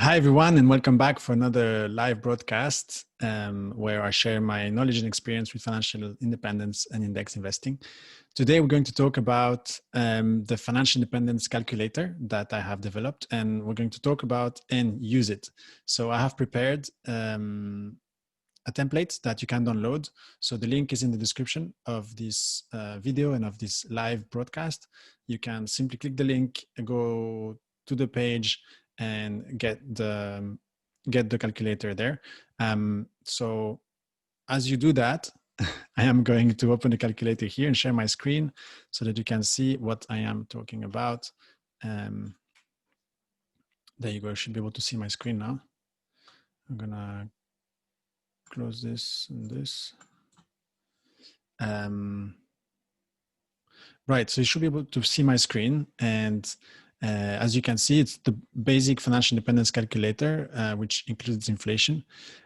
Hi, everyone, and welcome back for another live broadcast where I share my knowledge and experience with financial independence and index investing. Today, we're going to talk about the financial independence calculator that I have developed, and we're going to talk about and use it. So I have prepared a template that you can download. So the link is in the description of this video and of this live broadcast. You can simply click the link, go to the page, and get the calculator there. So as you do that, I am going to open the calculator here and share my screen so that you can see what I am talking about. There you go. You should be able to see my screen now. I'm gonna close this and this. Right, so you should be able to see my screen, and as you can see, it's the basic financial independence calculator, which includes inflation.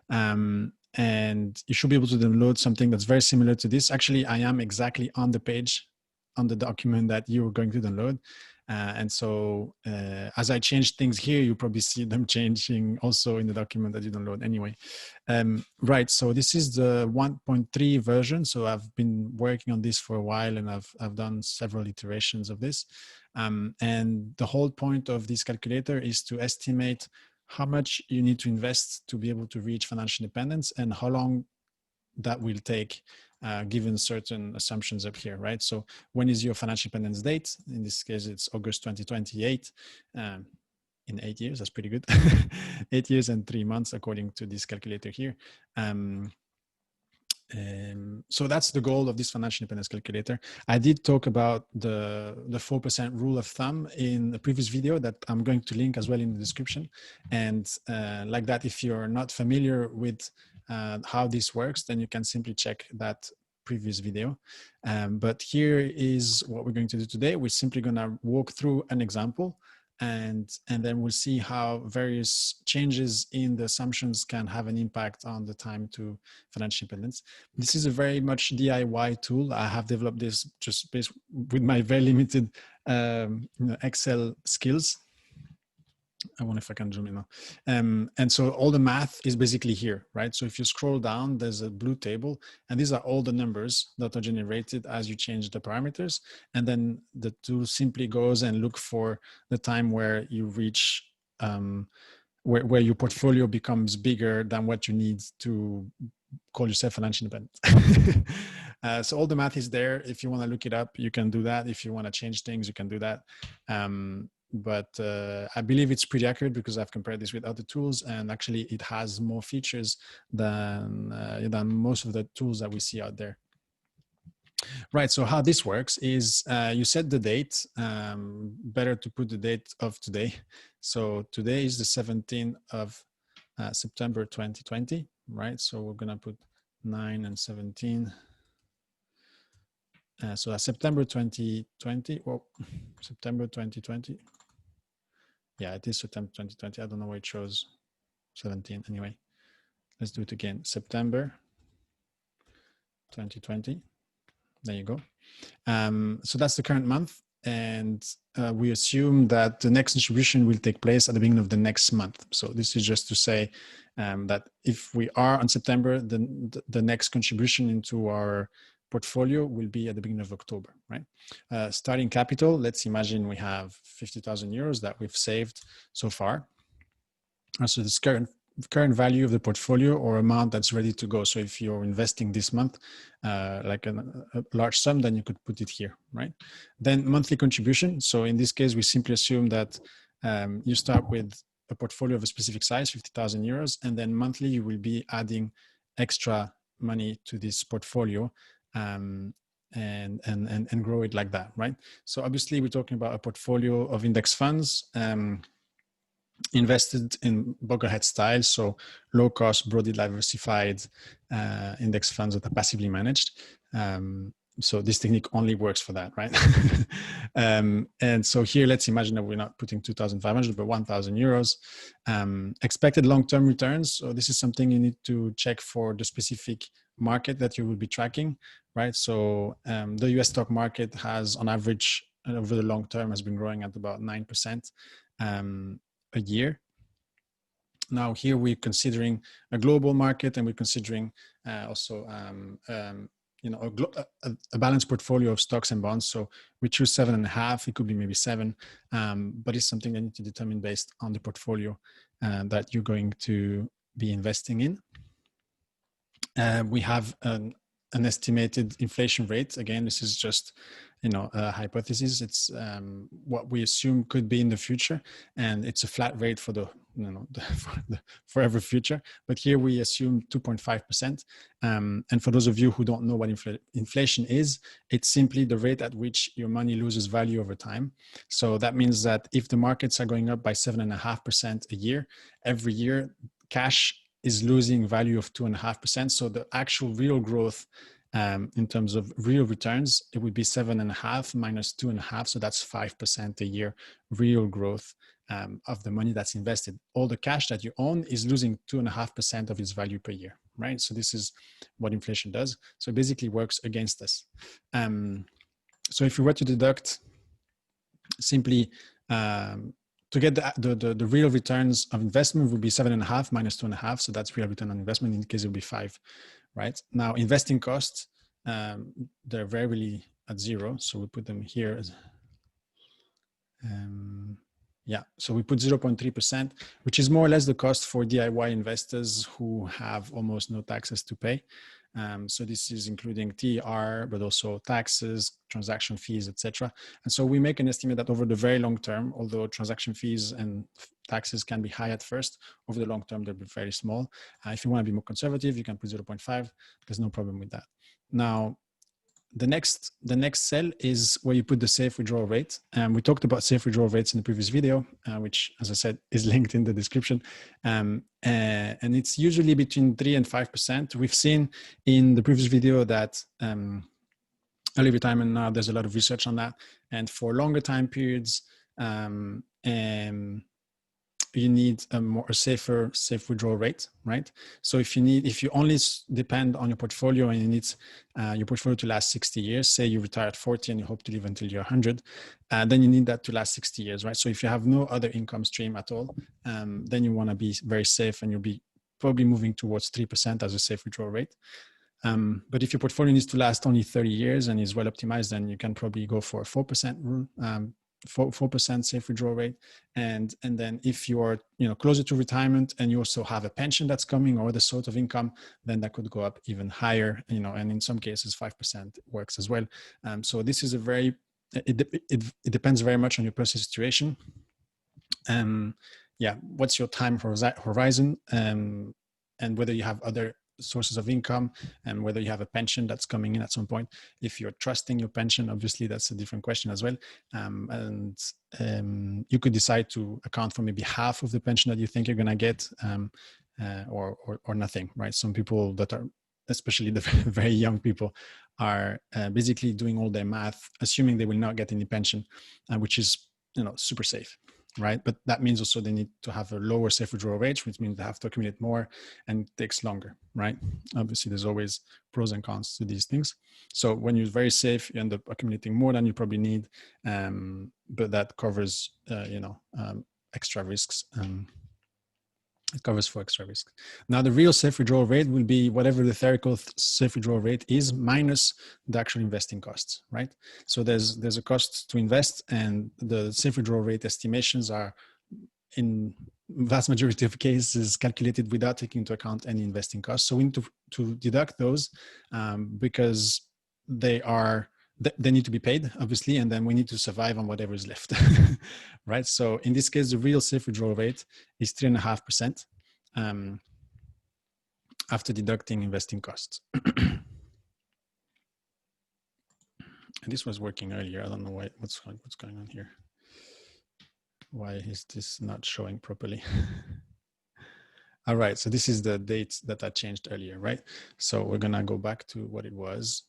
And you should be able to download something that's very similar to this. Actually, I am exactly on the page, on the document that you were going to download. And so as I change things here, you probably see them changing also in the document that you download anyway. Right, so this is the 1.3 version. So I've been working on this for a while, and I've done several iterations of this. And the whole point of this calculator is to estimate how much you need to invest to be able to reach financial independence and how long that will take given certain assumptions up here, right? So when is your financial independence date? In this case, it's August 2028. In 8 years, that's pretty good. 8 years and 3 months, according to this calculator here. So that's the goal of this financial independence calculator. I did talk about the 4% rule of thumb in the previous video that I'm going to link as well in the description. And like that, if you're not familiar with how this works, then you can simply check that previous video. But here is what we're going to do today. We're simply going to walk through an example, and then we'll see how various changes in the assumptions can have an impact on the time to financial independence. This is a very much DIY tool. I have developed this just based with my very limited Excel skills. I wonder if I can zoom in now. And so all the math is basically here, right? So if you scroll down, there's a blue table, and these are all the numbers that are generated as you change the parameters. And then the tool simply goes and look for the time where you reach, where your portfolio becomes bigger than what you need to call yourself financial independent. So all the math is there. If you want to look it up, you can do that. If you want to change things, you can do that. But I believe it's pretty accurate because I've compared this with other tools, and actually it has more features than most of the tools that we see out there. Right, so how this works is you set the date. Better to put the date of today. So today is the 17th of September 2020, right? So we're gonna put 9 and 17. So that's September 2020, well, September 2020. Yeah, it is September 2020. I don't know why it shows 17 anyway. Let's do it again. September 2020. There you go. So that's the current month. And we assume that the next distribution will take place at the beginning of the next month. So this is just to say that if we are on September, then the next contribution into our portfolio will be at the beginning of October, right? Starting capital, let's imagine we have 50,000 euros that we've saved so far. So this current value of the portfolio or amount that's ready to go. So if you're investing this month, like a large sum, then you could put it here, right? Then monthly contribution. So in this case, we simply assume that you start with a portfolio of a specific size, 50,000 euros, and then monthly you will be adding extra money to this portfolio and grow it like that, right? So obviously we're talking about a portfolio of index funds invested in Boggerhead style, so low cost, broadly diversified index funds that are passively managed. So this technique only works for that, right? And so here, let's imagine that we're not putting 2,500, but 1,000 euros. Expected long-term returns. So this is something you need to check for the specific market that you will be tracking, right? So the US stock market has on average over the long term has been growing at about 9% a year. Now here we're considering a global market, and we're considering also you know, a balanced portfolio of stocks and bonds. So we choose 7.5. It could be maybe 7, but it's something that you need to determine based on the portfolio that you're going to be investing in. We have an estimated inflation rate. Again, this is just, you know, a hypothesis. It's what we assume could be in the future, and it's a flat rate for the, you know, for the forever future. But here we assume 2.5%. And for those of you who don't know what inflation is, it's simply the rate at which your money loses value over time. So that means that if the markets are going up by 7.5% a year, every year, cash is losing value of 2.5%. So the actual real growth in terms of real returns, it would be 7.5 minus 2.5. So that's 5% a year real growth of the money that's invested. All the cash that you own is losing 2.5% of its value per year, right? So this is what inflation does. So it basically works against us. So if we were to deduct simply to get the real returns of investment would be 7.5 minus 2.5. So that's real return on investment. In this case, it would be 5, right? Now, investing costs, they're rarely at 0. So we put them here as, yeah, so we put 0.3%, which is more or less the cost for DIY investors who have almost no taxes to pay. So this is including TER, but also taxes, transaction fees, etc. And so we make an estimate that over the very long term, although transaction fees and taxes can be high at first, over the long term, they'll be very small. If you want to be more conservative, you can put 0.5. There's no problem with that. Now, the next cell is where you put the safe withdrawal rate. We talked about safe withdrawal rates in the previous video, which, as I said, is linked in the description. And it's usually between 3 and 5%. We've seen in the previous video that early retirement now, there's a lot of research on that. And for longer time periods, you need a safe withdrawal rate, right? So if you only depend on your portfolio and you need your portfolio to last 60 years, say you retire at 40 and you hope to live until you're 100, then you need that to last 60 years, right? So if you have no other income stream at all, then you want to be very safe, and you'll be probably moving towards 3% as a safe withdrawal rate. But if your portfolio needs to last only 30 years and is well optimized, then you can probably go for a 4% rule. 4% safe withdrawal rate, and then if you are, you know, closer to retirement and you also have a pension that's coming or other sort of income, then that could go up even higher, you know, and in some cases 5% works as well. So this is a very, it depends very much on your personal situation. Yeah, what's your time horizon, and whether you have other sources of income, and whether you have a pension that's coming in at some point. If you're trusting your pension, obviously that's a different question as well. You could decide to account for maybe half of the pension that you think you're going to get, or nothing, right? Some people that are, especially the very young people, are basically doing all their math, assuming they will not get any pension, which is, you know, super safe, right? But that means also they need to have a lower safe withdrawal rate, which means they have to accumulate more and it takes longer, right? Obviously, there's always pros and cons to these things. So when you're very safe, you end up accumulating more than you probably need, but that covers, you know, extra risks. It covers for extra risk. Now, the real safe withdrawal rate will be whatever the theoretical safe withdrawal rate is minus the actual investing costs, right? So there's a cost to invest, and the safe withdrawal rate estimations are, in vast majority of cases, calculated without taking into account any investing costs. So we need to deduct those because they need to be paid, obviously, and then we need to survive on whatever is left, right? So in this case, the real safe withdrawal rate is 3.5% after deducting investing costs. And this was working earlier. I don't know what's going on here. Why is this not showing properly? All right, so this is the date that I changed earlier, right? So we're gonna go back to what it was.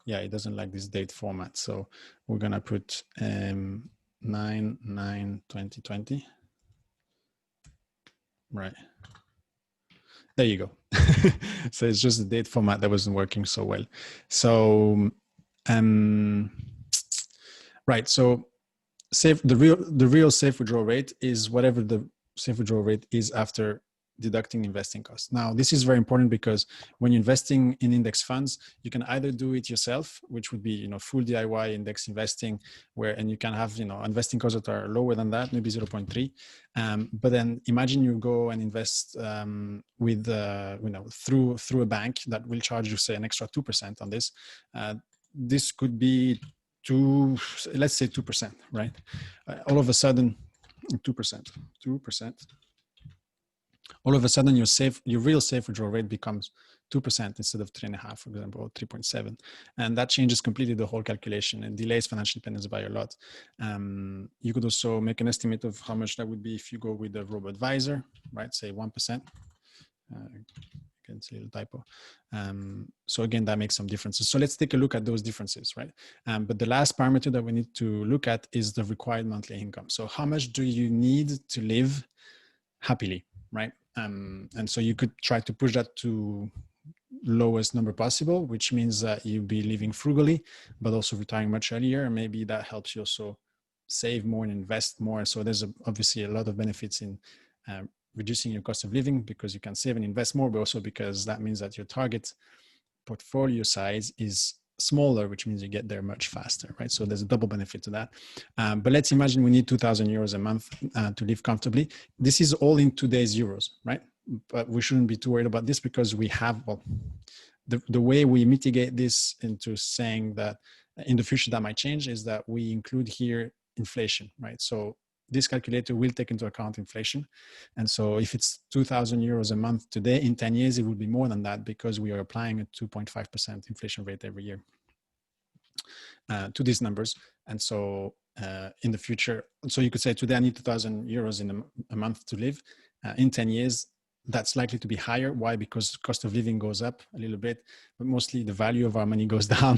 Yeah, it doesn't like this date format. So we're going to put 9/9/2020. Right. There you go. So it's just the date format that wasn't working so well. So, right. So the real safe withdrawal rate is whatever the safe withdrawal rate is after deducting investing costs. Now, this is very important because when you're investing in index funds, you can either do it yourself, which would be, you know, full DIY index investing, where, and you can have, you know, investing costs that are lower than that, maybe 0.3. But then imagine you go and invest with, you know, through a bank that will charge you, say, an extra 2% on this. This could be let's say 2%, right? All of a sudden, 2%. All of a sudden, your real safe withdrawal rate becomes 2% instead of 3.5, for example, or 3.7, and that changes completely the whole calculation and delays financial independence by a lot. You could also make an estimate of how much that would be if you go with a robo-advisor, right? Say 1%. Again, it's a little typo. So again, that makes some differences. So let's take a look at those differences, right? But the last parameter that we need to look at is the required monthly income. So how much do you need to live happily, right? And so you could try to push that to lowest number possible, which means that you'll be living frugally, but also retiring much earlier. Maybe that helps you also save more and invest more. So there's obviously a lot of benefits in reducing your cost of living, because you can save and invest more, but also because that means that your target portfolio size is smaller, which means you get there much faster, right? So there's a double benefit to that. But let's imagine we need 2,000 euros a month to live comfortably. This is all in today's euros, right? But we shouldn't be too worried about this, because we have, well, the way we mitigate this into saying that in the future that might change is that we include here inflation, right? So this calculator will take into account inflation. And so if it's 2,000 euros a month today, in 10 years, it will be more than that, because we are applying a 2.5% inflation rate every year to these numbers. And so in the future, so you could say today I need 2,000 euros in a month to live. In 10 years, that's likely to be higher. Why? Because cost of living goes up a little bit, but mostly the value of our money goes down.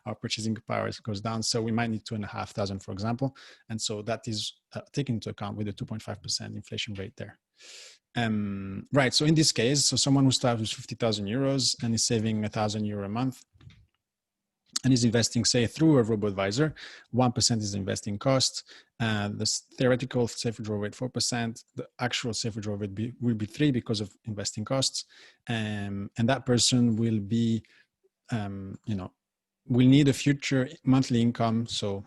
Our purchasing power goes down. So we might need 2,500, for example. And so that is taken into account with the 2.5% inflation rate there. Right. So in this case, so someone who starts with 50,000 euros and is saving 1,000 euro a month, and is investing, say, through a robo-advisor, 1% is the investing cost. The theoretical safe withdrawal rate 4%. The actual safe withdrawal rate will be 3% because of investing costs, and that person will be, will need a future monthly income. So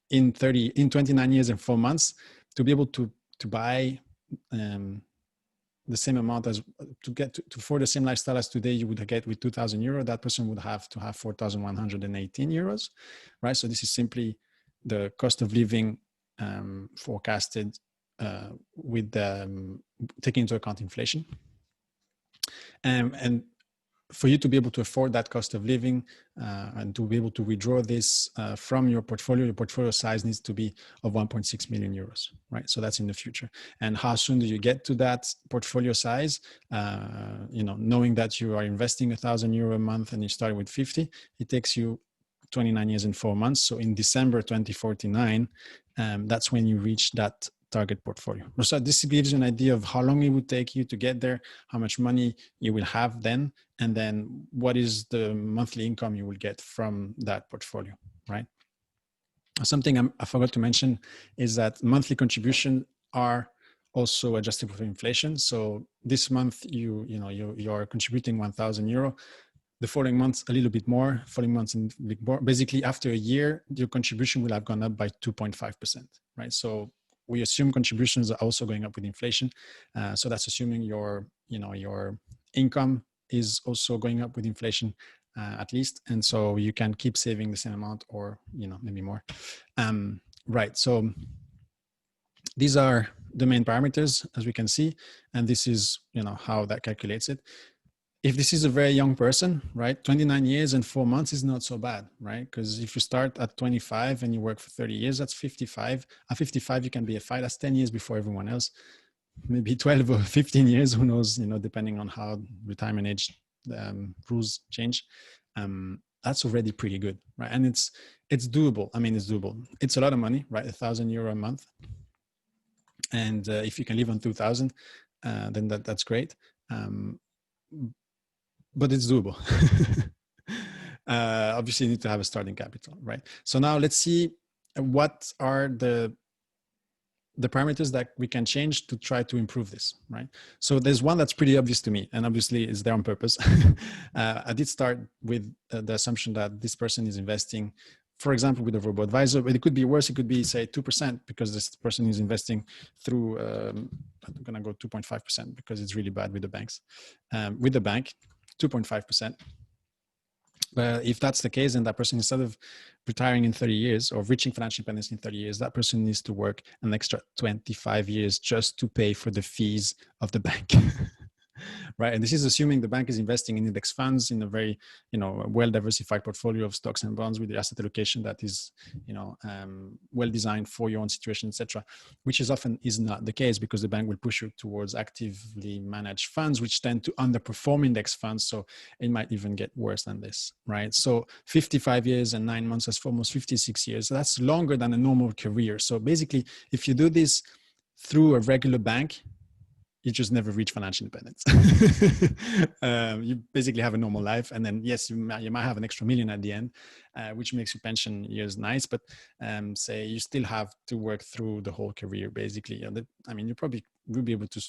in 29 years and 4 months to be able to buy the same amount as to get to for the same lifestyle as today you would get with 2,000 euro, that person would have to have 4,118 euros, right? So this is simply the cost of living forecasted with taking into account inflation. And for you to be able to afford that cost of living and to be able to withdraw this from your portfolio size needs to be of 1.6 million euros, right? So that's in the future. And how soon do you get to that portfolio size? Knowing that you are investing 1,000 euro a month and you start with 50, it takes you 29 years and 4 months. So in December 2049, that's when you reach that target portfolio. So this gives you an idea of how long it would take you to get there, how much money you will have then, and then what is the monthly income you will get from that portfolio, right? Something I forgot to mention is that monthly contributions are also adjusted for inflation. So this month you are contributing 1,000 euro. The following months a little bit more, following months a bit more. Basically, after a year, your contribution will have gone up by 2.5%, right? So we assume contributions are also going up with inflation. So that's assuming your income is also going up with inflation, at least. And so you can keep saving the same amount or, maybe more. Right. So these are the main parameters, as we can see. And this is, how that calculates it. If this is a very young person, right, 29 years and 4 months is not so bad, right? Because if you start at 25 and you work for 30 years, that's 55. At 55, you can be a FI. That's 10 years before everyone else. Maybe 12 or 15 years, who knows, depending on how retirement age rules change. That's already pretty good, right? And it's doable. I mean, it's doable. It's a lot of money, right? 1,000 euro a month. And if you can live on 2,000, then that's great. But it's doable. Obviously, you need to have a starting capital, right? So now let's see what are the the parameters that we can change to try to improve this, right? So there's one that's pretty obvious to me, and obviously it's there on purpose. I did start with the assumption that this person is investing, for example, with a robo advisor, but it could be worse. It could be, say, 2% because this person is investing through, I'm going to go 2.5% because it's really bad with the banks. With the bank, 2.5%. But if that's the case, then that person, instead of retiring in 30 years or reaching financial independence in 30 years, that person needs to work an extra 25 years just to pay for the fees of the bank. Right? And this is assuming the bank is investing in index funds in a very, well diversified portfolio of stocks and bonds with the asset allocation that is, well designed for your own situation, etc. Which is often is not the case because the bank will push you towards actively managed funds, which tend to underperform index funds. So it might even get worse than this, right? So 55 years and 9 months is almost 56 years. So that's longer than a normal career. So basically, if you do this through a regular bank, you just never reach financial independence. You basically have a normal life, and then yes, you might have an extra million at the end, which makes your pension years nice. But say you still have to work through the whole career, basically. I mean, you probably will be able to,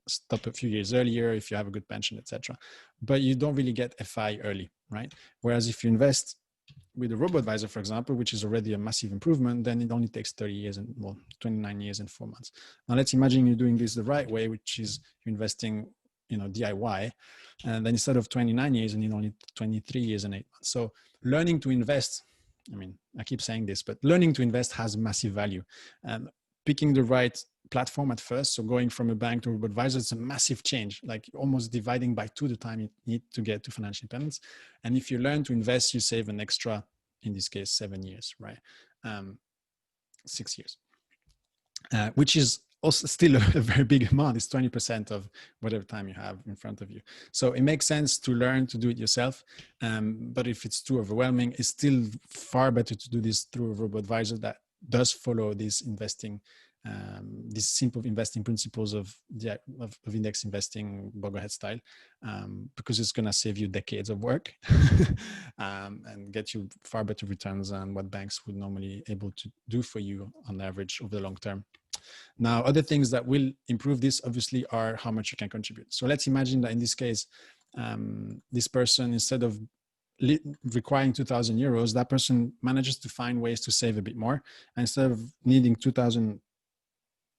stop a few years earlier if you have a good pension, etc. But you don't really get FI early, right? Whereas if you invest with a robo-advisor, for example, which is already a massive improvement, then it only takes 30 years and 29 years and 4 months. Now let's imagine you're doing this the right way, which is you're investing, DIY, and then instead of 29 years, you need only 23 years and 8 months. So learning to invest, I mean, I keep saying this, but learning to invest has massive value. Picking the right platform at first, so going from a bank to a robo-advisor, it's a massive change, like almost dividing by 2 the time you need to get to financial independence. And if you learn to invest, you save an extra, in this case, 7 years, right? 6 years, which is also still a very big amount. It's 20% of whatever time you have in front of you. So it makes sense to learn to do it yourself. But if it's too overwhelming, it's still far better to do this through a robo-advisor that does follow this investing, these simple investing principles of index investing, Boglehead style, because it's going to save you decades of work and get you far better returns than what banks would normally able to do for you on average over the long term. Now, other things that will improve this obviously are how much you can contribute. So let's imagine that in this case, this person, instead of requiring 2,000 euros, that person manages to find ways to save a bit more. And instead of needing 2,000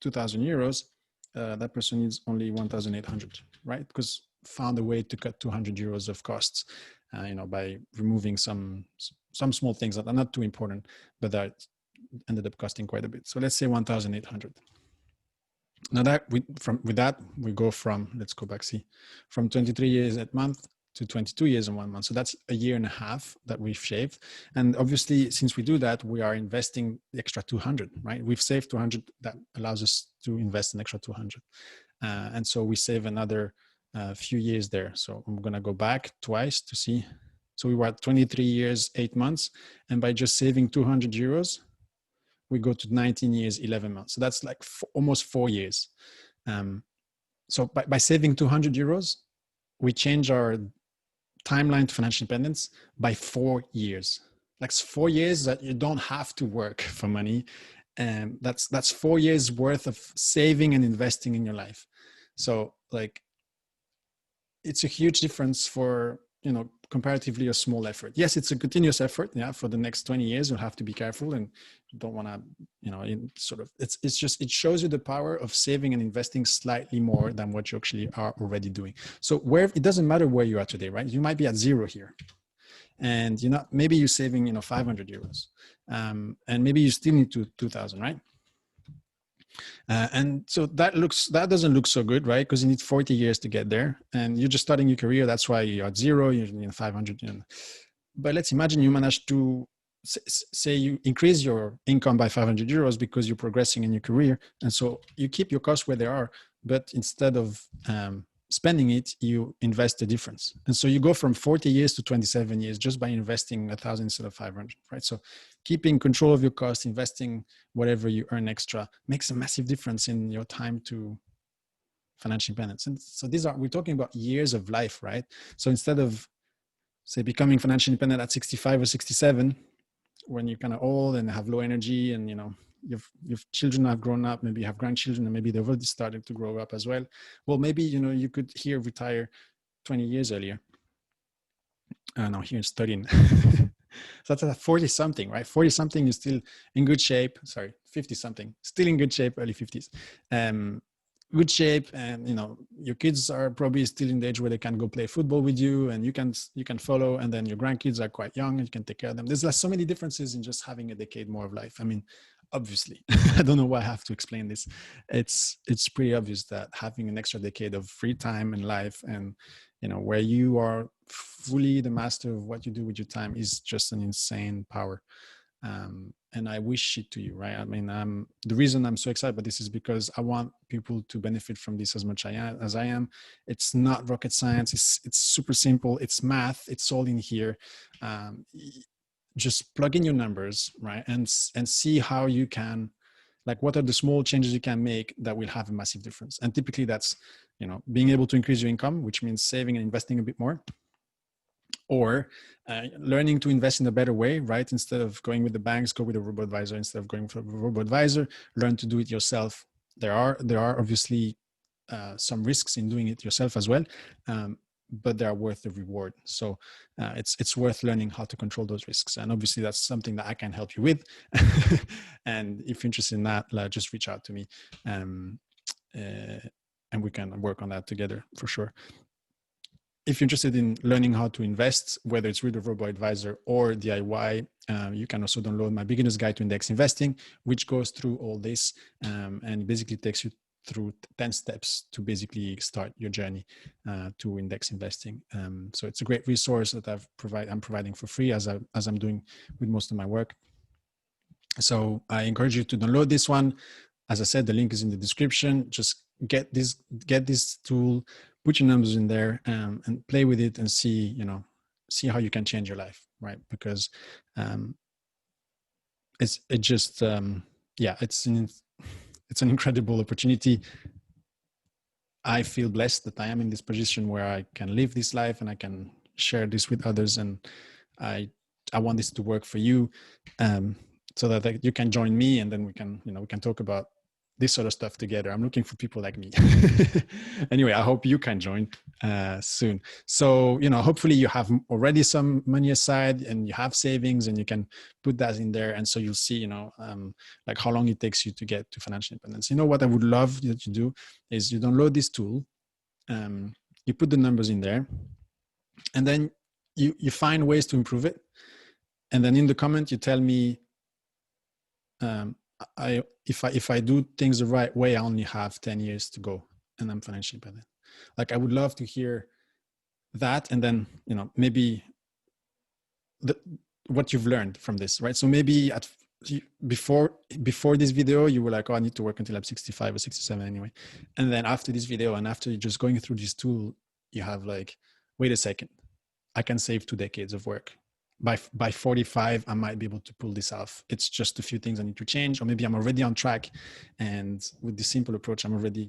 euros, that person needs only 1,800, right? Because found a way to cut 200 euros of costs, by removing some small things that are not too important, but that ended up costing quite a bit. So let's say 1,800. Now that with that, we go from, let's go back, from 23 years a month to 22 years and 1 month. So that's a year and a half that we've shaved. And obviously, since we do that, we are investing the extra 200, right? We've saved 200. That allows us to invest an extra 200. And so we save another few years there. So I'm going to go back twice to see. So we were at 23 years, 8 months. And by just saving 200 euros, we go to 19 years, 11 months. So that's like almost 4 years. So by saving 200 euros, we change our timeline to financial independence by 4 years. Like 4 years that you don't have to work for money. And that's 4 years worth of saving and investing in your life. So like, it's a huge difference for, comparatively a small effort. Yes, it's a continuous effort. Yeah. For the next 20 years, you'll have to be careful and you don't want to, it shows you the power of saving and investing slightly more than what you actually are already doing. So it doesn't matter where you are today, right? You might be at 0 here and maybe you're saving, 500 euros and maybe you still need 2,000, right? And so that doesn't look so good, right? Because you need 40 years to get there and you're just starting your career. That's why you're at 0, you're 500. But let's imagine you manage to say you increase your income by 500 euros because you're progressing in your career. And so you keep your costs where they are, but instead of spending it, you invest the difference. And so you go from 40 years to 27 years just by investing 1,000 instead of 500, right? So keeping control of your costs, investing whatever you earn extra makes a massive difference in your time to financial independence. And so we're talking about years of life, right? So instead of, say, becoming financially independent at 65 or 67, when you're kind of old and have low energy and, your children have grown up, maybe you have grandchildren, and maybe they've already started to grow up as well. Well, maybe, you know, you could here retire 20 years earlier. No, here it's 13. So that's a 40 something, right? 40 something is still in good shape. Sorry, 50 something, still in good shape, early 50s. Good shape, and you know, your kids are probably still in the age where they can go play football with you, and you can follow, and then your grandkids are quite young and you can take care of them. There's like so many differences in just having a decade more of life. I mean, obviously, I don't know why I have to explain this. It's pretty obvious that having an extra decade of free time in life, and you know, where you are fully the master of what you do with your time, is just an insane power. And I wish it to you, right? I mean, the reason I'm so excited about this is because I want people to benefit from this as much as I am. It's not rocket science. It's super simple. It's math. It's all in here. Just plug in your numbers, right? And see how you can, like, what are the small changes you can make that will have a massive difference. And typically that's, you know, being able to increase your income, which means saving and investing a bit more, or learning to invest in a better way, right? Instead of going with the banks, go with a robo advisor. Instead of going for a robo advisor, learn to do it yourself. There are obviously some risks in doing it yourself as well, but they are worth the reward. So it's worth learning how to control those risks. And obviously that's something that I can help you with. And if you're interested in that, just reach out to me, and we can work on that together for sure. If you're interested in learning how to invest, whether it's with a robo advisor or DIY, you can also download my beginner's guide to index investing, which goes through all this, and basically takes you through 10 steps to basically start your journey to index investing. So it's a great resource that I'm providing for free, as I'm doing with most of my work. So I encourage you to download this one. As I said, the link is in the description. Just get this tool, put your numbers in there, and play with it, and see how you can change your life, right? Because it's an incredible opportunity. I feel blessed that I am in this position where I can live this life and I can share this with others, and I want this to work for you, so that you can join me, and then we can talk about this sort of stuff together. I'm looking for people like me. Anyway, I hope you can join soon. So, hopefully you have already some money aside and you have savings, and you can put that in there. And so you'll see, like how long it takes you to get to financial independence. What I would love that you do is you download this tool, you put the numbers in there, and then you find ways to improve it. And then in the comment, you tell me, if I do things the right way, I only have 10 years to go and I'm financially independent. Like, I would love to hear that. And then, maybe what you've learned from this, right? So maybe before this video, you were like, oh, I need to work until I'm 65 or 67 anyway. And then after this video, and after just going through this tool, you have like, wait a second, I can save 2 decades of work. By 45, I might be able to pull this off. It's just a few things I need to change, or maybe I'm already on track. And with this simple approach, I'm already,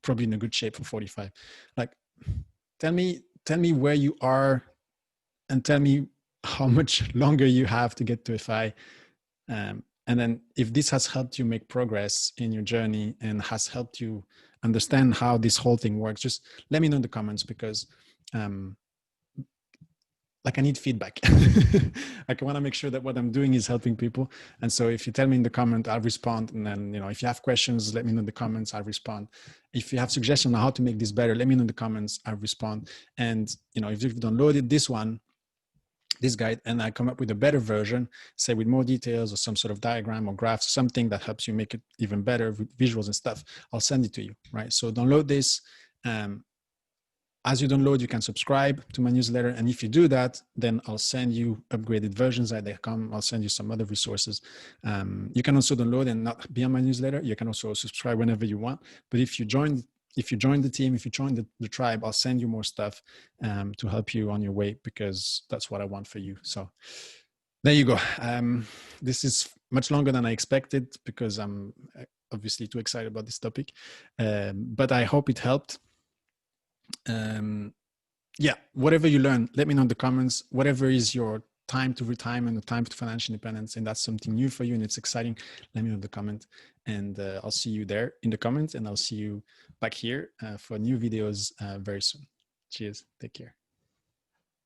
probably in a good shape for 45. Like, tell me where you are, and tell me how much longer you have to get to FI. And then if this has helped you make progress in your journey and has helped you understand how this whole thing works, just let me know in the comments, because like, I need feedback. Like, I want to make sure that what I'm doing is helping people. And so if you tell me in the comment, I'll respond. And then, if you have questions, let me know in the comments, I'll respond. If you have suggestions on how to make this better, let me know in the comments, I'll respond. And, if you've downloaded this guide, and I come up with a better version, say with more details or some sort of diagram or graphs, something that helps you make it even better with visuals and stuff, I'll send it to you, right? So download this. As you download, you can subscribe to my newsletter. And if you do that, then I'll send you upgraded versions as they come. I'll send you some other resources. You can also download and not be on my newsletter. You can also subscribe whenever you want. But if you join the team, if you join the tribe, I'll send you more stuff to help you on your way, because that's what I want for you. So there you go. This is much longer than I expected, because I'm obviously too excited about this topic. But I hope it helped. Whatever you learn, let me know in the comments. Whatever is your time to retirement or time to financial independence, and that's something new for you and it's exciting, let me know in the comment. And I'll see you there in the comments, and I'll see you back here for new videos very soon. Cheers. Take care.